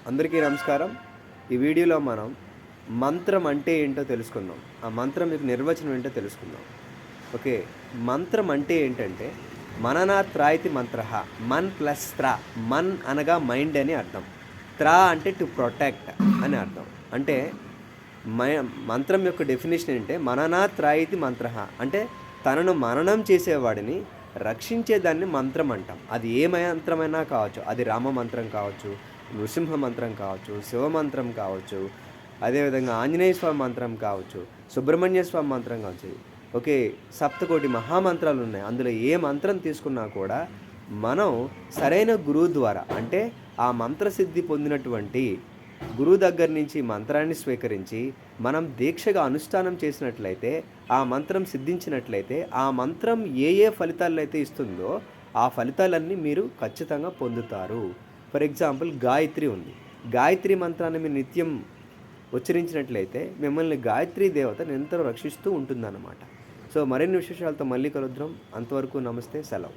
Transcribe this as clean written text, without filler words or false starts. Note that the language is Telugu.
అందరికీ నమస్కారం. ఈ వీడియోలో మనం మంత్రం అంటే ఏంటో తెలుసుకుందాం. ఆ మంత్రం యొక్క నిర్వచనం ఏంటో తెలుసుకుందాం. ఓకే. మంత్రం అంటే ఏంటంటే మననాత్రాయితి మంత్రః. మన్ ప్లస్ త్ర. మన్ అనగా మైండ్ అని అర్థం. త్ర అంటే టు ప్రొటెక్ట్ అని అర్థం. అంటే మంత్రం యొక్క డెఫినేషన్ ఏంటంటే మననాత్రాయితి మంత్రః అంటే తనను మననం చేసేవాడిని రక్షించేదాన్ని మంత్రం అంటాం. అది ఏ మంత్రమైనా కావచ్చు. అది రామ మంత్రం కావచ్చు, నృసింహ మంత్రం కావచ్చు, శివమంత్రం కావచ్చు, అదేవిధంగా ఆంజనేయ స్వామి మంత్రం కావచ్చు, సుబ్రహ్మణ్య స్వామి మంత్రం కావచ్చు. ఓకే. సప్తకోటి మహామంత్రాలు ఉన్నాయి. అందులో ఏ మంత్రం తీసుకున్నా కూడా మనం సరైన గురువు ద్వారా అంటే ఆ మంత్రసిద్ధి పొందినటువంటి గురువు దగ్గర నుంచి మంత్రాన్ని స్వీకరించి మనం దీక్షగా అనుష్ఠానం చేసినట్లయితే ఆ మంత్రం సిద్ధించినట్లయితే ఆ మంత్రం ఏ ఏ ఫలితాలు అయితే ఇస్తుందో ఆ ఫలితాలన్నీ మీరు ఖచ్చితంగా పొందుతారు. ఫర్ ఎగ్జాంపుల్ గాయత్రి ఉంది. గాయత్రి మంత్రాన్ని మీరు నిత్యం ఉచ్చరించినట్లయితే మిమ్మల్ని గాయత్రి దేవత నిరంతరం రక్షిస్తూ ఉంటుందన్నమాట. సో మరిన్ని విశేషాలతో మళ్ళీ కలుద్దాం. అంతవరకు నమస్తే, సెలవు.